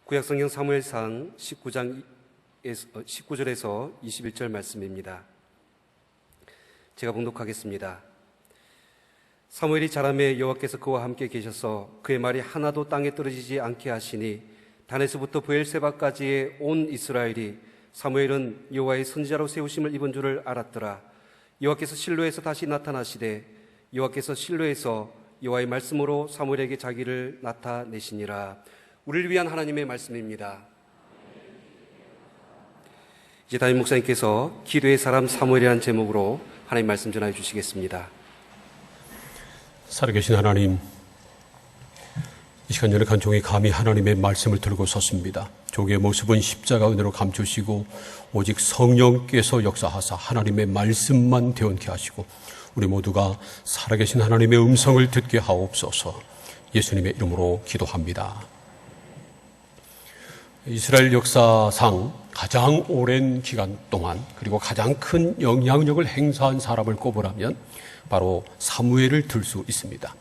구약성경 사무엘상 19절에서 21절 말씀입니다. 제가 봉독하겠습니다. 사무엘이 자라매 여호와께서 그와 함께 계셔서 그의 말이 하나도 땅에 떨어지지 않게 하시니 단에서부터 브엘세바까지의 온 이스라엘이 사무엘은 여호와의 선지자로 세우심을 입은 줄을 알았더라. 여호와께서 실로에서 다시 나타나시되 여호와께서 실로에서 여호와의 말씀으로 사무엘에게 자기를 나타내시니라. 우리를 위한 하나님의 말씀입니다. 이제 담임 목사님께서 기도의 사람 사무엘이라는 제목으로 하나님 말씀 전해 주시겠습니다. 살아계신 하나님, 이 시간 연약한 종이 감히 하나님의 말씀을 들고 섰습니다. 종의 모습은 십자가 은혜로 감추시고 오직 성령께서 역사하사 하나님의 말씀만 되어게 하시고 우리 모두가 살아계신 하나님의 음성을 듣게 하옵소서. 예수님의 이름으로 기도합니다. 이스라엘 역사상 가장 오랜 기간 동안 그리고 가장 큰 영향력을 행사한 사람을 꼽으라면 바로 사무엘을 들 수 있습니다.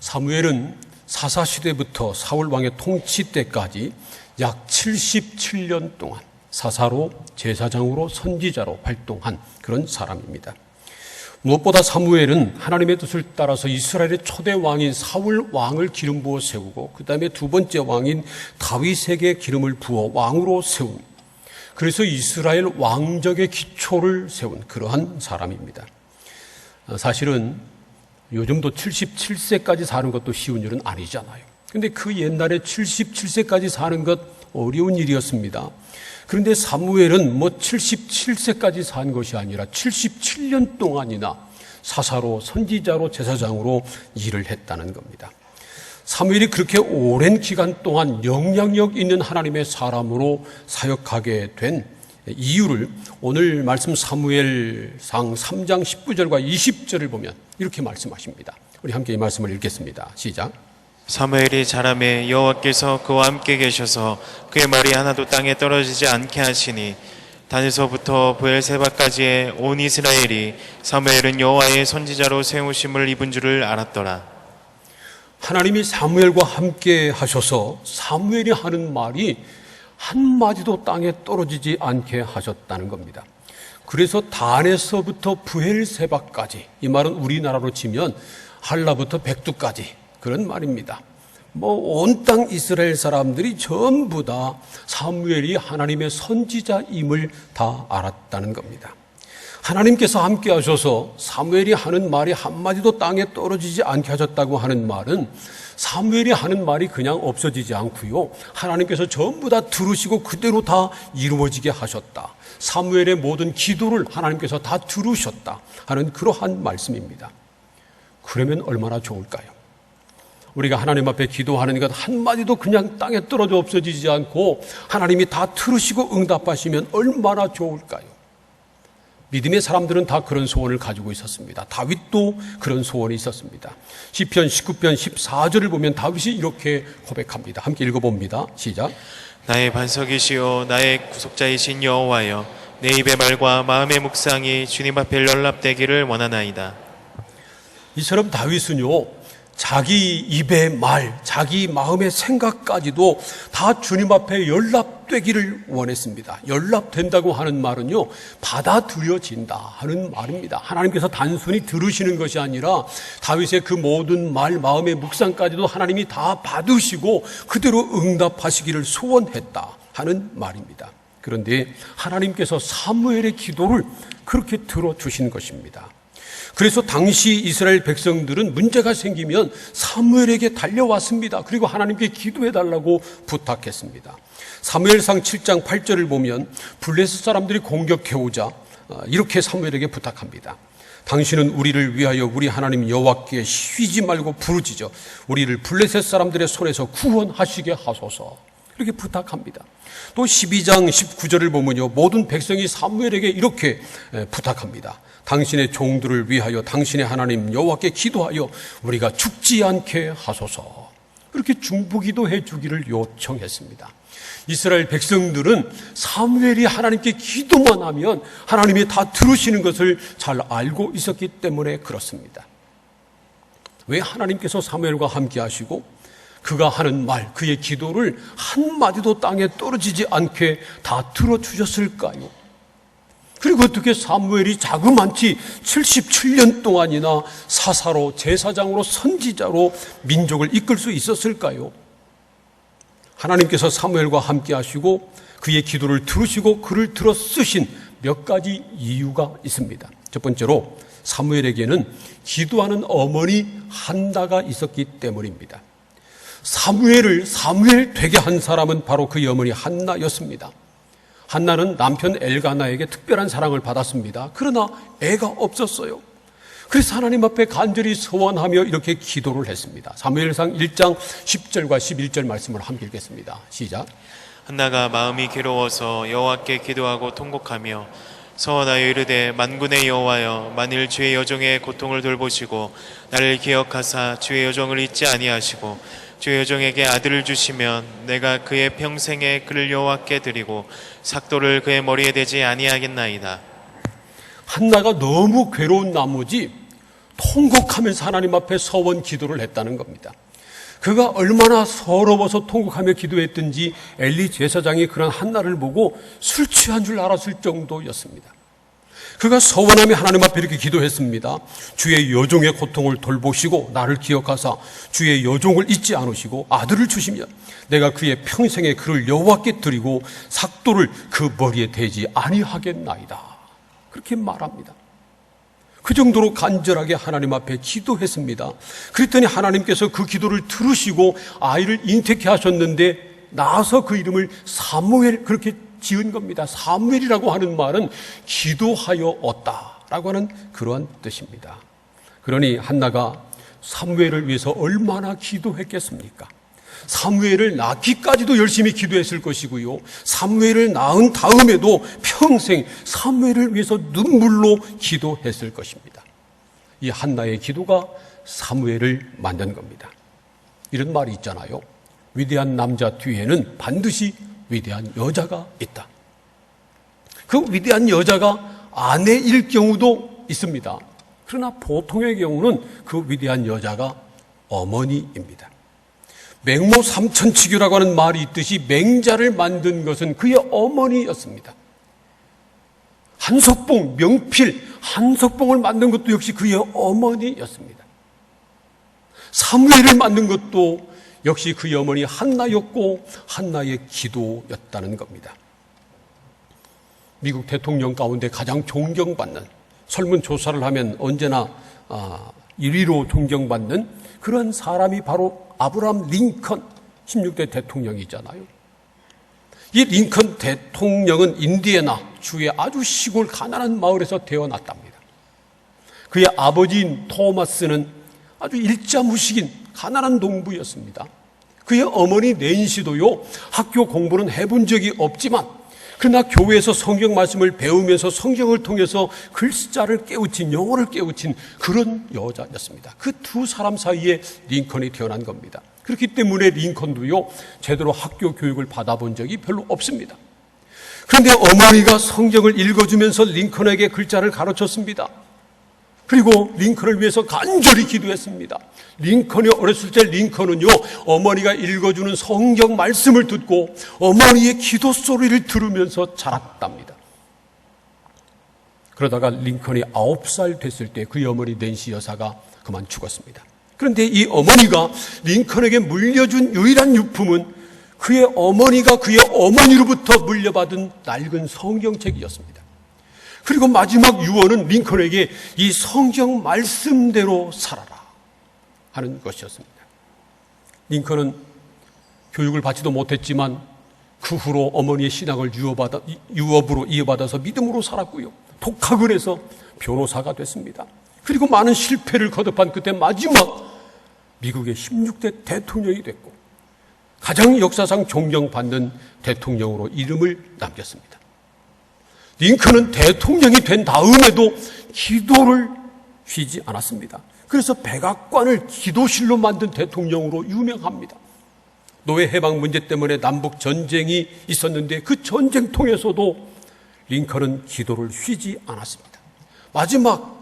사무엘은 사사시대부터 사울 왕의 통치 때까지 약 77년 동안 사사로, 제사장으로, 선지자로 활동한 그런 사람입니다. 무엇보다 사무엘은 하나님의 뜻을 따라서 이스라엘의 초대 왕인 사울 왕을 기름 부어 세우고 그 다음에 두 번째 왕인 다윗에게 기름을 부어 왕으로 세운, 그래서 이스라엘 왕적의 기초를 세운 그러한 사람입니다. 사실은 요즘도 77세까지 사는 것도 쉬운 일은 아니잖아요. 그런데 그 옛날에 77세까지 사는 것 어려운 일이었습니다. 그런데 사무엘은 77세까지 산 것이 아니라 77년 동안이나 사사로, 선지자로, 제사장으로 일을 했다는 겁니다. 사무엘이 그렇게 오랜 기간 동안 영향력 있는 하나님의 사람으로 사역하게 된 이유를 오늘 말씀 사무엘상 3장 19절과 20절을 보면 이렇게 말씀하십니다. 우리 함께 이 말씀을 읽겠습니다. 시작. 사무엘이 자라매 여호와께서 그와 함께 계셔서 그의 말이 하나도 땅에 떨어지지 않게 하시니 단에서부터 브엘세바까지의 온 이스라엘이 사무엘은 여호와의 선지자로 세우심을 입은 줄을 알았더라. 하나님이 사무엘과 함께 하셔서 사무엘이 하는 말이 한마디도 땅에 떨어지지 않게 하셨다는 겁니다. 그래서 단에서부터 브엘세바까지, 이 말은 우리나라로 치면 할라부터 백두까지 그런 말입니다. 온 땅 이스라엘 사람들이 전부 다 사무엘이 하나님의 선지자임을 다 알았다는 겁니다. 하나님께서 함께 하셔서 사무엘이 하는 말이 한마디도 땅에 떨어지지 않게 하셨다고 하는 말은 사무엘이 하는 말이 그냥 없어지지 않고요, 하나님께서 전부 다 들으시고 그대로 다 이루어지게 하셨다. 사무엘의 모든 기도를 하나님께서 다 들으셨다 하는 그러한 말씀입니다. 그러면 얼마나 좋을까요? 우리가 하나님 앞에 기도하는 것 한마디도 그냥 땅에 떨어져 없어지지 않고 하나님이 다 들으시고 응답하시면 얼마나 좋을까요? 믿음의 사람들은 다 그런 소원을 가지고 있었습니다. 다윗도 그런 소원이 있었습니다. 시편 19편 14절을 보면 다윗이 이렇게 고백합니다. 함께 읽어봅니다. 시작. 나의 반석이시요 나의 구속자이신 여호와여, 내 입의 말과 마음의 묵상이 주님 앞에 연락되기를 원하나이다. 이처럼 다윗은요, 자기 입의 말, 자기 마음의 생각까지도 다 주님 앞에 연락되기를 원했습니다. 연락된다고 하는 말은요, 받아들여진다 하는 말입니다. 하나님께서 단순히 들으시는 것이 아니라 다윗의 그 모든 말, 마음의 묵상까지도 하나님이 다 받으시고 그대로 응답하시기를 소원했다 하는 말입니다. 그런데 하나님께서 사무엘의 기도를 그렇게 들어주신 것입니다. 그래서 당시 이스라엘 백성들은 문제가 생기면 사무엘에게 달려왔습니다. 그리고 하나님께 기도해달라고 부탁했습니다. 사무엘상 7장 8절을 보면 블레셋 사람들이 공격해오자 이렇게 사무엘에게 부탁합니다. 당신은 우리를 위하여 우리 하나님 여호와께 쉬지 말고 부르짖어 우리를 블레셋 사람들의 손에서 구원하시게 하소서. 이렇게 부탁합니다. 또 12장 19절을 보면요, 모든 백성이 사무엘에게 이렇게 부탁합니다. 당신의 종들을 위하여 당신의 하나님 여호와께 기도하여 우리가 죽지 않게 하소서. 그렇게 중보기도 해주기를 요청했습니다. 이스라엘 백성들은 사무엘이 하나님께 기도만 하면 하나님이 다 들으시는 것을 잘 알고 있었기 때문에 그렇습니다. 왜 하나님께서 사무엘과 함께 하시고 그가 하는 말, 그의 기도를 한마디도 땅에 떨어지지 않게 다 들어주셨을까요? 그리고 어떻게 사무엘이 자그만치 77년 동안이나 사사로, 제사장으로, 선지자로 민족을 이끌 수 있었을까요? 하나님께서 사무엘과 함께 하시고 그의 기도를 들으시고 그를 들어 쓰신 몇 가지 이유가 있습니다. 첫 번째로 사무엘에게는 기도하는 어머니 한나가 있었기 때문입니다. 사무엘을 사무엘 되게 한 사람은 바로 그의 어머니 한나였습니다. 한나는 남편 엘가나에게 특별한 사랑을 받았습니다. 그러나 애가 없었어요. 그래서 하나님 앞에 간절히 소원하며 이렇게 기도를 했습니다. 사무엘상 1장 10절과 11절 말씀을 함께 읽겠습니다. 시작. 한나가 마음이 괴로워서 여호와께 기도하고 통곡하며 서원하여 이르되 만군의 여호와여 만일 주의 여종의 고통을 돌보시고 나를 기억하사 주의 여종을 잊지 아니하시고 주의 여종에게 아들을 주시면 내가 그의 평생에 그를 여호와께 드리고 삭도를 그의 머리에 대지 아니하겠나이다. 한나가 너무 괴로운 나머지 통곡하면서 하나님 앞에 서원 기도를 했다는 겁니다. 그가 얼마나 서러워서 통곡하며 기도했든지 엘리 제사장이 그런 한나를 보고 술 취한 줄 알았을 정도였습니다. 그가 서원하며 하나님 앞에 이렇게 기도했습니다. 주의 여종의 고통을 돌보시고 나를 기억하사 주의 여종을 잊지 않으시고 아들을 주시면 내가 그의 평생에 그를 여호와께 드리고 삭도를 그 머리에 대지 아니하겠나이다. 그렇게 말합니다. 그 정도로 간절하게 하나님 앞에 기도했습니다. 그랬더니 하나님께서 그 기도를 들으시고 아이를 잉태케 하셨는데 나서 그 이름을 사무엘 그렇게 지은 겁니다. 사무엘이라고 하는 말은 기도하여 얻다라고 하는 그러한 뜻입니다. 그러니 한나가 사무엘을 위해서 얼마나 기도했겠습니까? 사무엘을 낳기까지도 열심히 기도했을 것이고요. 사무엘을 낳은 다음에도 평생 사무엘을 위해서 눈물로 기도했을 것입니다. 이 한나의 기도가 사무엘을 만든 겁니다. 이런 말이 있잖아요. 위대한 남자 뒤에는 반드시 위대한 여자가 있다. 그 위대한 여자가 아내일 경우도 있습니다. 그러나 보통의 경우는 그 위대한 여자가 어머니입니다. 맹모 삼천치교라고 하는 말이 있듯이 맹자를 만든 것은 그의 어머니였습니다. 한석봉, 명필, 한석봉을 만든 것도 역시 그의 어머니였습니다. 사무엘을 만든 것도 역시 그의 어머니 한나였고 한나의 기도였다는 겁니다. 미국 대통령 가운데 가장 존경받는, 설문조사를 하면 언제나 1위로 존경받는 그런 사람이 바로 아브라함 링컨 16대 대통령이잖아요. 이 링컨 대통령은 인디애나 주의 아주 시골 가난한 마을에서 태어났답니다. 그의 아버지인 토마스는 아주 일자무식인 가난한 농부였습니다. 그의 어머니 낸시도요, 학교 공부는 해본 적이 없지만 그러나 교회에서 성경 말씀을 배우면서 성경을 통해서 글자를 깨우친, 영어를 깨우친 그런 여자였습니다. 그 두 사람 사이에 링컨이 태어난 겁니다. 그렇기 때문에 링컨도요, 제대로 학교 교육을 받아본 적이 별로 없습니다. 그런데 어머니가 성경을 읽어주면서 링컨에게 글자를 가르쳤습니다. 그리고 링컨을 위해서 간절히 기도했습니다. 링컨이 어렸을 때 링컨은요, 어머니가 읽어주는 성경 말씀을 듣고 어머니의 기도 소리를 들으면서 자랐답니다. 그러다가 링컨이 9살 됐을 때 그의 어머니 낸시 여사가 그만 죽었습니다. 그런데 이 어머니가 링컨에게 물려준 유일한 유품은 그의 어머니가 그의 어머니로부터 물려받은 낡은 성경책이었습니다. 그리고 마지막 유언은 링컨에게 이 성경 말씀대로 살아라 하는 것이었습니다. 링컨은 교육을 받지도 못했지만 그 후로 어머니의 신앙을 유업으로 이어받아서 믿음으로 살았고요. 독학을 해서 변호사가 됐습니다. 그리고 많은 실패를 거듭한 끝에 마지막 미국의 16대 대통령이 됐고 가장 역사상 존경받는 대통령으로 이름을 남겼습니다. 링컨은 대통령이 된 다음에도 기도를 쉬지 않았습니다. 그래서 백악관을 기도실로 만든 대통령으로 유명합니다. 노예 해방 문제 때문에 남북 전쟁이 있었는데 그 전쟁통에서도 링컨은 기도를 쉬지 않았습니다. 마지막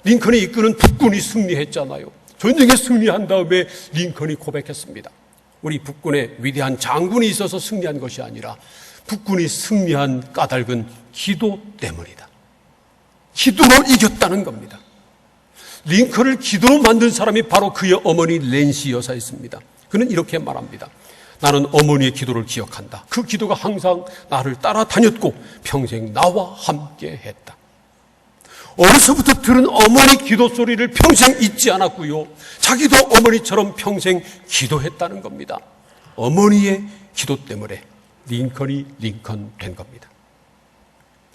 링컨이 이끄는 북군이 승리했잖아요. 전쟁에 승리한 다음에 링컨이 고백했습니다. 우리 북군의 위대한 장군이 있어서 승리한 것이 아니라 북군이 승리한 까닭은 기도 때문이다. 기도로 이겼다는 겁니다. 링컨을 기도로 만든 사람이 바로 그의 어머니 낸시 여사였습니다. 그는 이렇게 말합니다. 나는 어머니의 기도를 기억한다. 그 기도가 항상 나를 따라다녔고 평생 나와 함께 했다. 어려서부터 들은 어머니 기도 소리를 평생 잊지 않았고요. 자기도 어머니처럼 평생 기도했다는 겁니다. 어머니의 기도 때문에 링컨이 링컨 된 겁니다.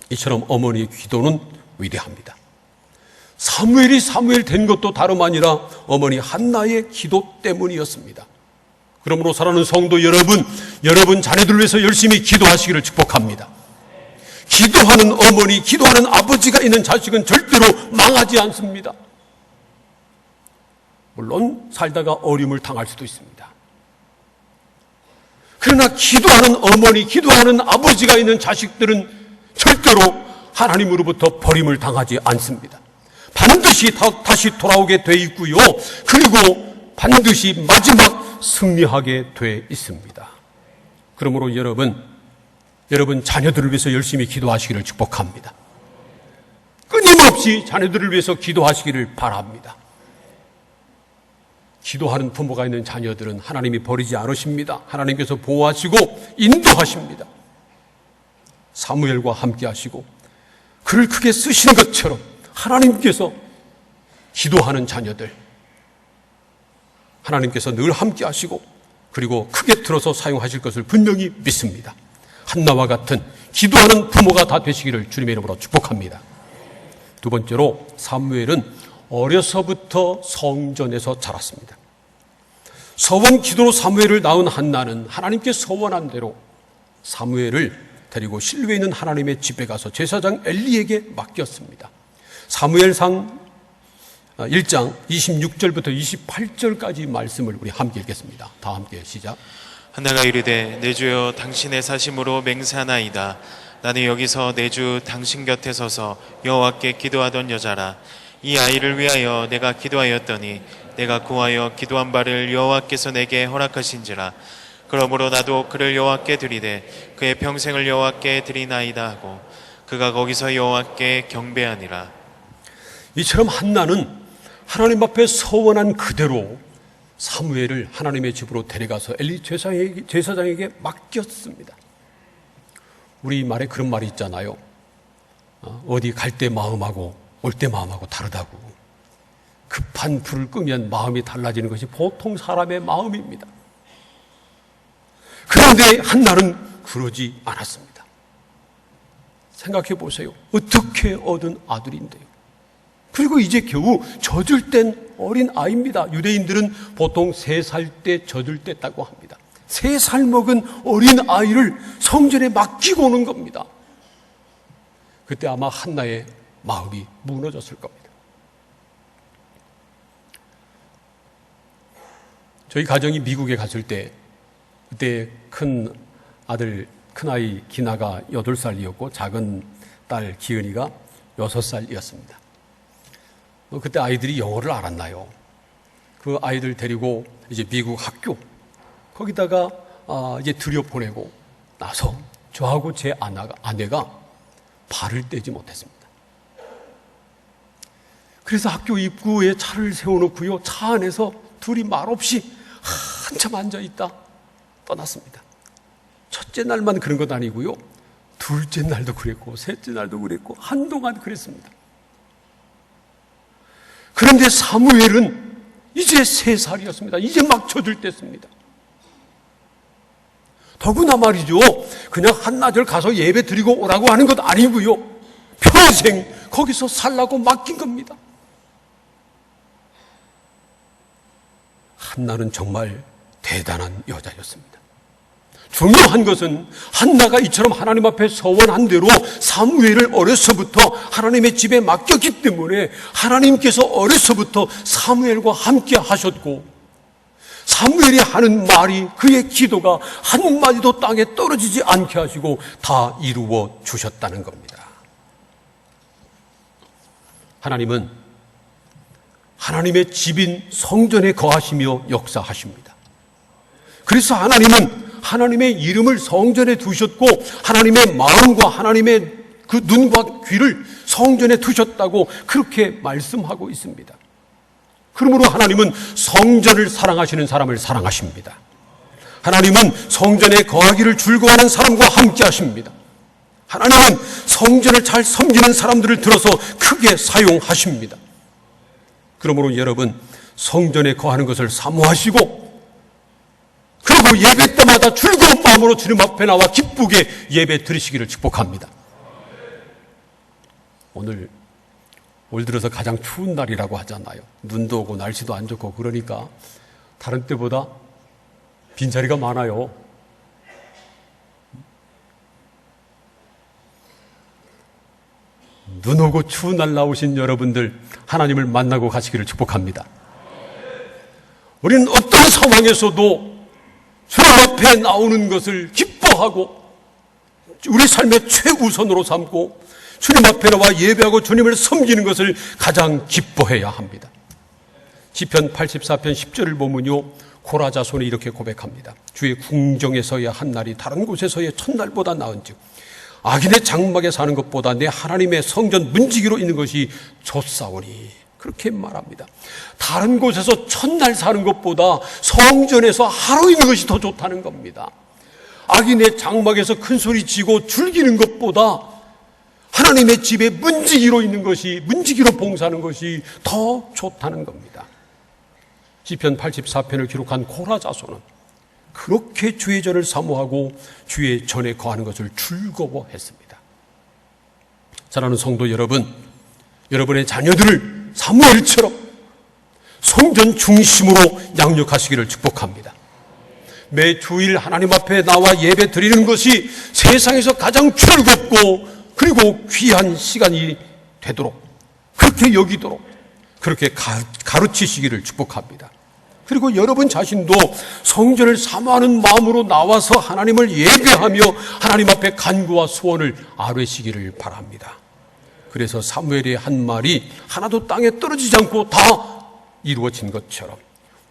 이처럼 어머니의 기도는 위대합니다. 사무엘이 사무엘 된 것도 다름 아니라 어머니 한나의 기도 때문이었습니다. 그러므로 사랑하는 성도 여러분, 여러분 자녀들 위해서 열심히 기도하시기를 축복합니다. 기도하는 어머니, 기도하는 아버지가 있는 자식은 절대로 망하지 않습니다. 물론 살다가 어려움을 당할 수도 있습니다. 그러나 기도하는 어머니, 기도하는 아버지가 있는 자식들은 절대로 하나님으로부터 버림을 당하지 않습니다. 반드시 다시 돌아오게 돼 있고요. 그리고 반드시 마지막 승리하게 돼 있습니다. 그러므로 여러분 자녀들을 위해서 열심히 기도하시기를 축복합니다. 끊임없이 자녀들을 위해서 기도하시기를 바랍니다. 기도하는 부모가 있는 자녀들은 하나님이 버리지 않으십니다. 하나님께서 보호하시고 인도하십니다. 사무엘과 함께 하시고 그를 크게 쓰시는 것처럼 하나님께서 기도하는 자녀들 하나님께서 늘 함께 하시고 그리고 크게 들어서 사용하실 것을 분명히 믿습니다. 한나와 같은 기도하는 부모가 다 되시기를 주님의 이름으로 축복합니다. 두 번째로 사무엘은 어려서부터 성전에서 자랐습니다. 서원 기도로 사무엘을 낳은 한나는 하나님께 서원한 대로 사무엘을 데리고 실로에 있는 하나님의 집에 가서 제사장 엘리에게 맡겼습니다. 사무엘상 1장 26절부터 28절까지 말씀을 우리 함께 읽겠습니다. 다 함께 시작. 한나가 이르되 내 주여 당신의 사심으로 맹세하나이다. 나는 여기서 내 주 당신 곁에 서서 여호와께 기도하던 여자라. 이 아이를 위하여 내가 기도하였더니 내가 구하여 기도한 바를 여호와께서 내게 허락하신지라. 그러므로 나도 그를 여호와께 드리되 그의 평생을 여호와께 드리나이다 하고 그가 거기서 여호와께 경배하니라. 이처럼 한나는 하나님 앞에 서원한 그대로 사무엘을 하나님의 집으로 데려가서 엘리 제사장에게 맡겼습니다. 우리 말에 그런 말이 있잖아요. 어디 갈 때 마음하고 올 때 마음하고 다르다고. 급한 불을 끄면 마음이 달라지는 것이 보통 사람의 마음입니다. 그런데 한나는 그러지 않았습니다. 생각해 보세요. 어떻게 얻은 아들인데요. 그리고 이제 겨우 젖을 땐 어린 아이입니다. 유대인들은 보통 3살 때 젖을 뗐다고 합니다. 3살 먹은 어린 아이를 성전에 맡기고 오는 겁니다. 그때 아마 한나의 마음이 무너졌을 겁니다. 저희 가정이 미국에 갔을 때 그때 큰 아이 기나가 8살이었고 작은 딸 기은이가 6살이었습니다. 그때 아이들이 영어를 알았나요? 그 아이들 데리고 이제 미국 학교 거기다가 이제 들여보내고 나서 저하고 제 아내가 발을 떼지 못했습니다. 그래서 학교 입구에 차를 세워놓고요. 차 안에서 둘이 말없이 한참 앉아있다 떠났습니다. 첫째 날만 그런 건 아니고요. 둘째 날도 그랬고 셋째 날도 그랬고 한동안 그랬습니다. 그런데 사무엘은 이제 3살이었습니다. 이제 막 젖을 뗐습니다. 더구나 말이죠. 그냥 한나절 가서 예배 드리고 오라고 하는 것 아니고요. 평생 거기서 살라고 맡긴 겁니다. 한나는 정말 대단한 여자였습니다. 중요한 것은 한나가 이처럼 하나님 앞에 서원한 대로 사무엘을 어려서부터 하나님의 집에 맡겼기 때문에 하나님께서 어려서부터 사무엘과 함께 하셨고 사무엘이 하는 말이 그의 기도가 한마디도 땅에 떨어지지 않게 하시고 다 이루어 주셨다는 겁니다. 하나님은 하나님의 집인 성전에 거하시며 역사하십니다. 그래서 하나님은 하나님의 이름을 성전에 두셨고 하나님의 마음과 하나님의 그 눈과 귀를 성전에 두셨다고 그렇게 말씀하고 있습니다. 그러므로 하나님은 성전을 사랑하시는 사람을 사랑하십니다. 하나님은 성전에 거하기를 즐거워하는 사람과 함께 하십니다. 하나님은 성전을 잘 섬기는 사람들을 들어서 크게 사용하십니다. 그러므로 여러분, 성전에 거하는 것을 사모하시고 그리고 예배 때마다 즐거운 마음으로 주님 앞에 나와 기쁘게 예배 드리시기를 축복합니다. 오늘 올 들어서 가장 추운 날이라고 하잖아요. 눈도 오고 날씨도 안 좋고 그러니까 다른 때보다 빈자리가 많아요. 눈 오고 추운 날 나오신 여러분들 하나님을 만나고 가시기를 축복합니다. 우리는 어떤 상황에서도 주님 앞에 나오는 것을 기뻐하고 우리 삶의 최우선으로 삼고 주님 앞에 나와 예배하고 주님을 섬기는 것을 가장 기뻐해야 합니다. 시편 84편 10절을 보면요, 고라 자손이 이렇게 고백합니다. 주의 궁정에서야 한 날이 다른 곳에서의 첫날보다 나은즉 악인의 장막에 사는 것보다 내 하나님의 성전 문지기로 있는 것이 좋사오니, 그렇게 말합니다. 다른 곳에서 첫날 사는 것보다 성전에서 하루 있는 것이 더 좋다는 겁니다. 악인의 장막에서 큰 소리 치고 즐기는 것보다 하나님의 집에 문지기로 있는 것이, 문지기로 봉사하는 것이 더 좋다는 겁니다. 시편 84편을 기록한 고라 자손은 그렇게 주의 전을 사모하고 주의 전에 거하는 것을 즐거워했습니다. 사랑하는 성도 여러분, 여러분의 자녀들을 사무엘처럼 성전 중심으로 양육하시기를 축복합니다. 매 주일 하나님 앞에 나와 예배 드리는 것이 세상에서 가장 즐겁고 그리고 귀한 시간이 되도록 그렇게 여기도록 그렇게 가르치시기를 축복합니다. 그리고 여러분 자신도 성전을 사모하는 마음으로 나와서 하나님을 예배하며 하나님 앞에 간구와 소원을 아뢰시기를 바랍니다. 그래서 사무엘의 한 말이 하나도 땅에 떨어지지 않고 다 이루어진 것처럼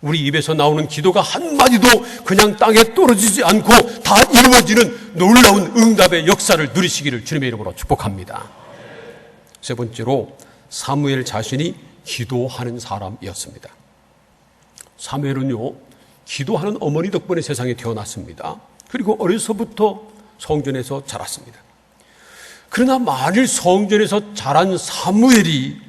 우리 입에서 나오는 기도가 한마디도 그냥 땅에 떨어지지 않고 다 이루어지는 놀라운 응답의 역사를 누리시기를 주님의 이름으로 축복합니다. 세 번째로, 사무엘 자신이 기도하는 사람이었습니다. 사무엘은요, 기도하는 어머니 덕분에 세상에 태어났습니다. 그리고 어려서부터 성전에서 자랐습니다. 그러나 만일 성전에서 자란 사무엘이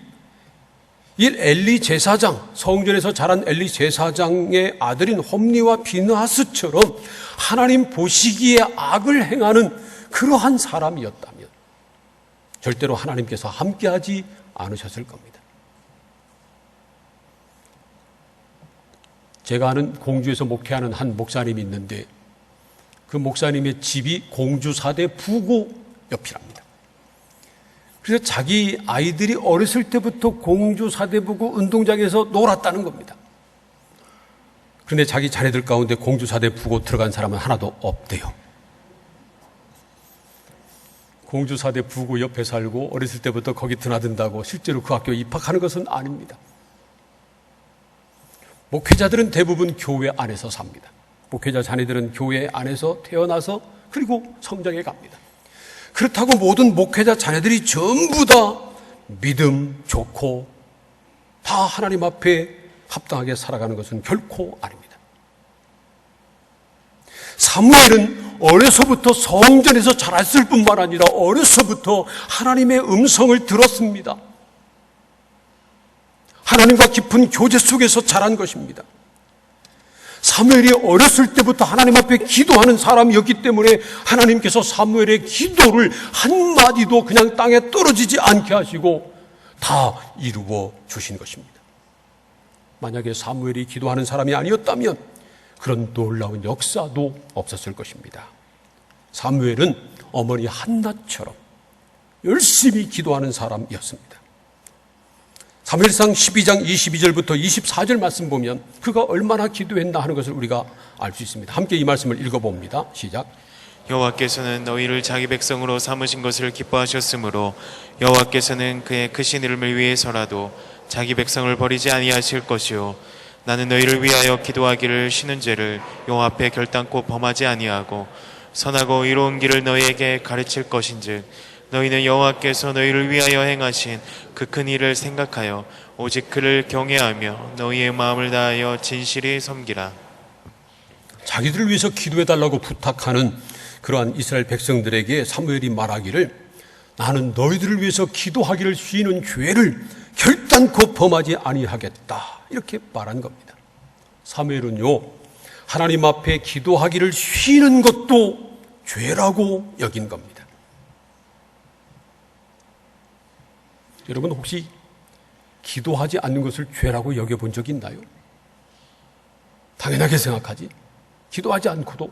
이 엘리 제사장, 성전에서 자란 엘리 제사장의 아들인 홈리와 비느하스처럼 하나님 보시기에 악을 행하는 그러한 사람이었다면 절대로 하나님께서 함께하지 않으셨을 겁니다. 제가 아는 공주에서 목회하는 한 목사님이 있는데 그 목사님의 집이 공주 사대 부고 옆이랍니다. 그래서 자기 아이들이 어렸을 때부터 공주 사대부고 운동장에서 놀았다는 겁니다. 그런데 자기 자녀들 가운데 공주 사대부고 들어간 사람은 하나도 없대요. 공주 사대부고 옆에 살고 어렸을 때부터 거기 드나든다고 실제로 그 학교에 입학하는 것은 아닙니다. 목회자들은 대부분 교회 안에서 삽니다. 목회자 자녀들은 교회 안에서 태어나서 그리고 성장해 갑니다. 그렇다고 모든 목회자 자녀들이 전부 다 믿음 좋고 다 하나님 앞에 합당하게 살아가는 것은 결코 아닙니다. 사무엘은 어려서부터 성전에서 자랐을 뿐만 아니라 어려서부터 하나님의 음성을 들었습니다. 하나님과 깊은 교제 속에서 자란 것입니다. 사무엘이 어렸을 때부터 하나님 앞에 기도하는 사람이었기 때문에 하나님께서 사무엘의 기도를 한마디도 그냥 땅에 떨어지지 않게 하시고 다 이루어 주신 것입니다. 만약에 사무엘이 기도하는 사람이 아니었다면 그런 놀라운 역사도 없었을 것입니다. 사무엘은 어머니 한나처럼 열심히 기도하는 사람이었습니다. 사무엘상 12장 22절부터 24절 말씀 보면 그가 얼마나 기도했나 하는 것을 우리가 알 수 있습니다. 함께 이 말씀을 읽어봅니다. 시작. 여호와께서는 너희를 자기 백성으로 삼으신 것을 기뻐하셨으므로 여호와께서는 그의 크신 이름을 위해서라도 자기 백성을 버리지 아니하실 것이요 나는 너희를 위하여 기도하기를 쉬는 죄를 여호와 앞에 결단코 범하지 아니하고 선하고 의로운 길을 너희에게 가르칠 것인즉 너희는 여호와께서 너희를 위하여 행하신 그 큰 일을 생각하여 오직 그를 경외하며 너희의 마음을 다하여 진실히 섬기라. 자기들을 위해서 기도해달라고 부탁하는 그러한 이스라엘 백성들에게 사무엘이 말하기를 나는 너희들을 위해서 기도하기를 쉬는 죄를 결단코 범하지 아니하겠다, 이렇게 말한 겁니다. 사무엘은요, 하나님 앞에 기도하기를 쉬는 것도 죄라고 여긴 겁니다. 여러분 혹시 기도하지 않는 것을 죄라고 여겨본 적 있나요? 당연하게 생각하지. 기도하지 않고도.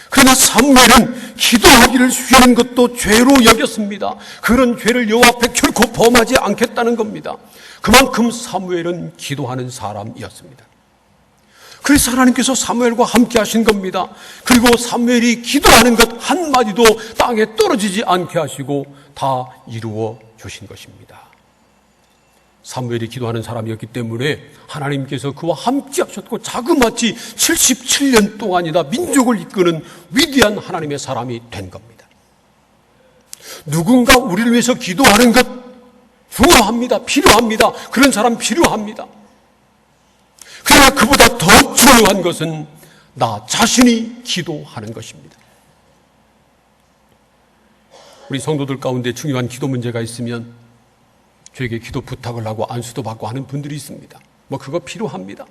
그러나 사무엘은 기도하기를 쉬는 것도 죄로 여겼습니다. 그런 죄를 여호와 앞에 결코 범하지 않겠다는 겁니다. 그만큼 사무엘은 기도하는 사람이었습니다. 그래서 하나님께서 사무엘과 함께 하신 겁니다. 그리고 사무엘이 기도하는 것 한마디도 땅에 떨어지지 않게 하시고 다 이루어 주신 것입니다. 사무엘이 기도하는 사람이었기 때문에 하나님께서 그와 함께 하셨고 자그마치 77년 동안이나 민족을 이끄는 위대한 하나님의 사람이 된 겁니다. 누군가 우리를 위해서 기도하는 것 중요합니다. 필요합니다. 그런 사람 필요합니다. 그러나 그보다 더 중요한 것은 나 자신이 기도하는 것입니다. 우리 성도들 가운데 중요한 기도 문제가 있으면 저에게 기도 부탁을 하고 안수도 받고 하는 분들이 있습니다. 그거 필요합니다.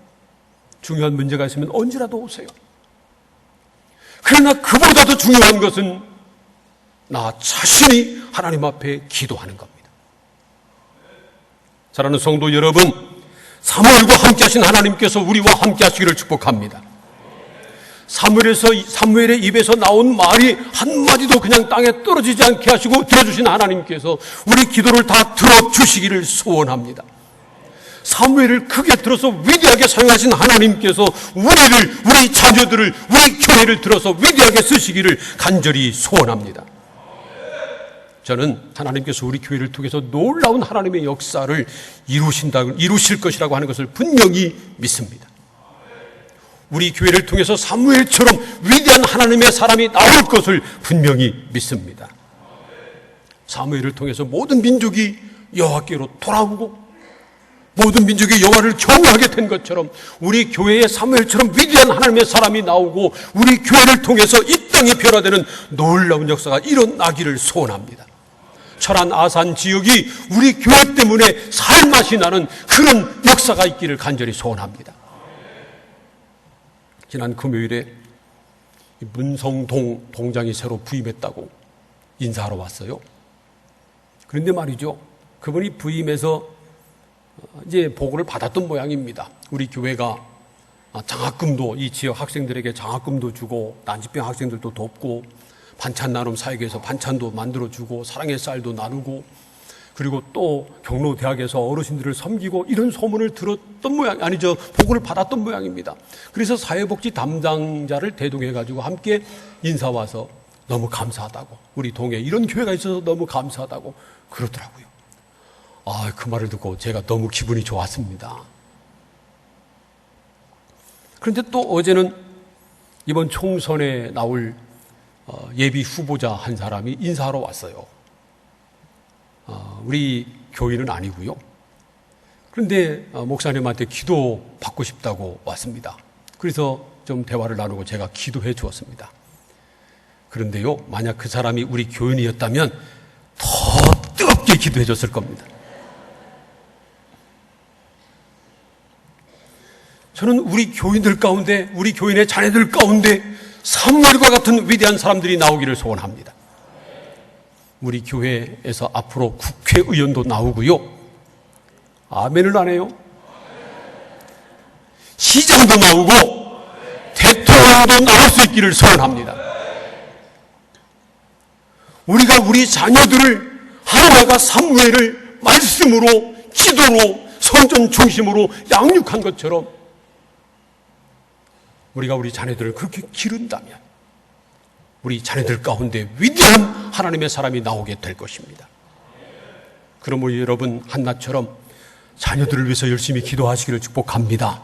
중요한 문제가 있으면 언제라도 오세요. 그러나 그보다도 중요한 것은 나 자신이 하나님 앞에 기도하는 겁니다. 사랑하는 성도 여러분, 사무엘과 함께 하신 하나님께서 우리와 함께 하시기를 축복합니다. 사무엘의 입에서 나온 말이 한마디도 그냥 땅에 떨어지지 않게 하시고 들어주신 하나님께서 우리 기도를 다 들어주시기를 소원합니다. 사무엘을 크게 들어서 위대하게 사용하신 하나님께서 우리 자녀들을, 우리 교회를 들어서 위대하게 쓰시기를 간절히 소원합니다. 저는 하나님께서 우리 교회를 통해서 놀라운 하나님의 역사를 이루실 것이라고 하는 것을 분명히 믿습니다. 우리 교회를 통해서 사무엘처럼 위대한 하나님의 사람이 나올 것을 분명히 믿습니다. 사무엘을 통해서 모든 민족이 여호와께로 돌아오고 모든 민족이 여호와를 경외하게 된 것처럼 우리 교회에 사무엘처럼 위대한 하나님의 사람이 나오고 우리 교회를 통해서 이 땅이 변화되는 놀라운 역사가 일어나기를 소원합니다. 철안 아산 지역이 우리 교회 때문에 살맛이 나는 그런 역사가 있기를 간절히 소원합니다. 지난 금요일에 문성동 동장이 새로 부임했다고 인사하러 왔어요. 그런데 말이죠, 그분이 부임해서 이제 보고를 받았던 모양입니다. 우리 교회가 장학금도, 이 지역 학생들에게 장학금도 주고 난치병 학생들도 돕고 반찬 나눔 사역에서 반찬도 만들어주고 사랑의 쌀도 나누고 그리고 또 경로대학에서 어르신들을 섬기고 이런 소문을 들었던 보고를 받았던 모양입니다. 그래서 사회복지 담당자를 대동해가지고 함께 인사 와서 너무 감사하다고, 우리 동에 이런 교회가 있어서 너무 감사하다고 그러더라고요. 그 말을 듣고 제가 너무 기분이 좋았습니다. 그런데 또 어제는 이번 총선에 나올 예비 후보자 한 사람이 인사하러 왔어요. 우리 교인은 아니고요. 그런데 목사님한테 기도 받고 싶다고 왔습니다. 그래서 좀 대화를 나누고 제가 기도해 주었습니다. 그런데요, 만약 그 사람이 우리 교인이었다면 더 뜨겁게 기도해 줬을 겁니다. 저는 우리 교인들 가운데, 우리 교인의 자녀들 가운데 사무엘과 같은 위대한 사람들이 나오기를 소원합니다. 우리 교회에서 앞으로 국회의원도 나오고요. 아멘을 안 해요? 시장도 나오고 대통령도 나올 수 있기를 소원합니다. 우리가 우리 자녀들을 하나님과 사무엘을 말씀으로, 기도로, 성전 중심으로 양육한 것처럼 우리가 우리 자녀들을 그렇게 기른다면 우리 자녀들 가운데 위대한 하나님의 사람이 나오게 될 것입니다. 그러므로 여러분, 한나처럼 자녀들을 위해서 열심히 기도하시기를 축복합니다.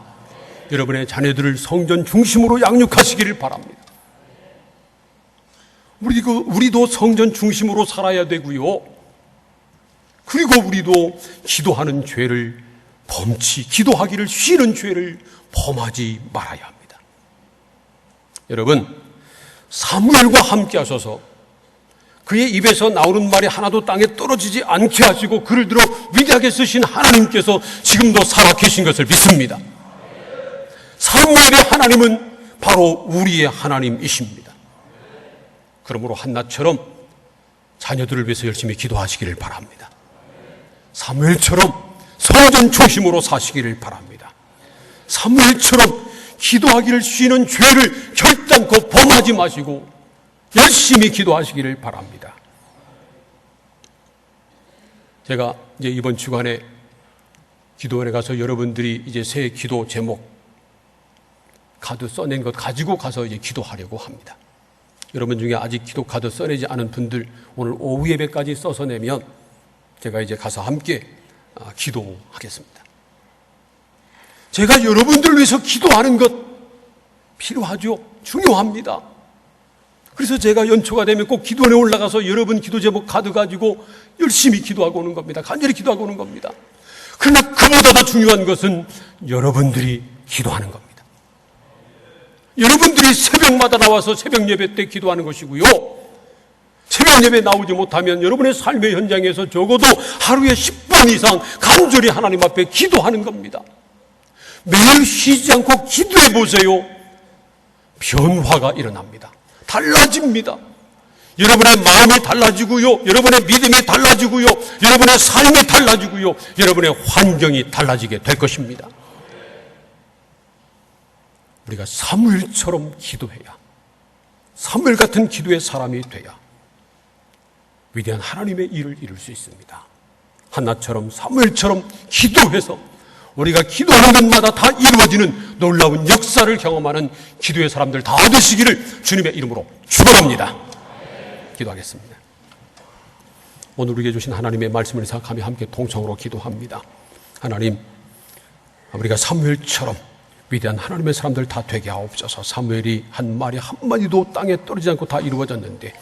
여러분의 자녀들을 성전 중심으로 양육하시기를 바랍니다. 우리도 성전 중심으로 살아야 되고요. 그리고 우리도 기도하는 죄를 기도하기를 쉬는 죄를 범하지 말아야 합니다. 여러분, 사무엘과 함께 하셔서 그의 입에서 나오는 말이 하나도 땅에 떨어지지 않게 하시고 그를 들어 위대하게 쓰신 하나님께서 지금도 살아 계신 것을 믿습니다. 사무엘의 하나님은 바로 우리의 하나님이십니다. 그러므로 한나처럼 자녀들을 위해서 열심히 기도하시기를 바랍니다. 사무엘처럼 성전 중심으로 사시기를 바랍니다. 사무엘처럼 기도하기를 쉬는 죄를 결단코 범하지 마시고 열심히 기도하시기를 바랍니다. 제가 이제 이번 주간에 기도원에 가서 여러분들이 이제 새 기도 제목 카드 써낸 것 가지고 가서 이제 기도하려고 합니다. 여러분 중에 아직 기도 카드 써내지 않은 분들 오늘 오후 예배까지 써서 내면 제가 이제 가서 함께 기도하겠습니다. 제가 여러분들을 위해서 기도하는 것 필요하죠. 중요합니다. 그래서 제가 연초가 되면 꼭 기도원에 올라가서 여러분 기도 제목 카드 가지고 열심히 기도하고 오는 겁니다. 간절히 기도하고 오는 겁니다. 그러나 그보다 더 중요한 것은 여러분들이 기도하는 겁니다. 여러분들이 새벽마다 나와서 새벽 예배 때 기도하는 것이고요. 새벽 예배 나오지 못하면 여러분의 삶의 현장에서 적어도 하루에 10분 이상 간절히 하나님 앞에 기도하는 겁니다. 매일 쉬지 않고 기도해 보세요. 변화가 일어납니다. 달라집니다. 여러분의 마음이 달라지고요. 여러분의 믿음이 달라지고요. 여러분의 삶이 달라지고요. 여러분의 환경이 달라지게 될 것입니다. 우리가 사무엘처럼 기도해야, 사무엘 같은 기도의 사람이 돼야 위대한 하나님의 일을 이룰 수 있습니다. 한나처럼 사무엘처럼 기도해서 우리가 기도하는 것마다 다 이루어지는 놀라운 역사를 경험하는 기도의 사람들 다 되시기를 주님의 이름으로 축원합니다. 기도하겠습니다. 오늘 우리에게 주신 하나님의 말씀을 생각하며 함께 동성으로 기도합니다. 하나님, 우리가 사무엘처럼 위대한 하나님의 사람들 다 되게 하옵소서. 사무엘이 한 말이 한마디도 땅에 떨어지지 않고 다 이루어졌는데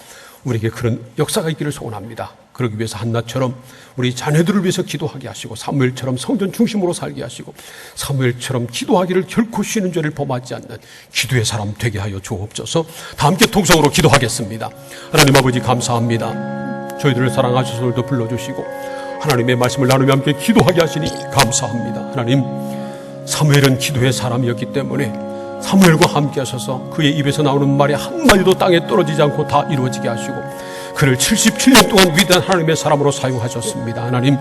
우리에게 그런 역사가 있기를 소원합니다. 그러기 위해서 한나처럼 우리 자녀들을 위해서 기도하게 하시고, 사무엘처럼 성전 중심으로 살게 하시고, 사무엘처럼 기도하기를 결코 쉬는 죄를 범하지 않는 기도의 사람 되게 하여 주옵소서. 다 함께 통성으로 기도하겠습니다. 하나님 아버지 감사합니다. 저희들을 사랑하셔서 오늘도 불러주시고 하나님의 말씀을 나누며 함께 기도하게 하시니 감사합니다. 하나님, 사무엘은 기도의 사람이었기 때문에 사무엘과 함께 하셔서 그의 입에서 나오는 말이 한마디도 땅에 떨어지지 않고 다 이루어지게 하시고 그를 77년 동안 위대한 하나님의 사람으로 사용하셨습니다. 하나님,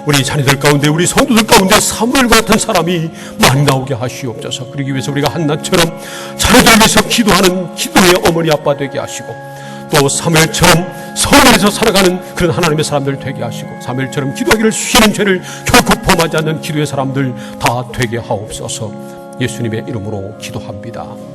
우리 자녀들 가운데, 우리 성도들 가운데 사무엘과 같은 사람이 많이 나오게 하시옵소서. 그러기 위해서 우리가 한나처럼 자녀들 위해서 기도하는 기도의 어머니 아빠 되게 하시고, 또 사무엘처럼 성안에서 살아가는 그런 하나님의 사람들 되게 하시고, 사무엘처럼 기도하기를 쉬는 죄를 결코 범하지 않는 기도의 사람들 다 되게 하옵소서. 예수님의 이름으로 기도합니다.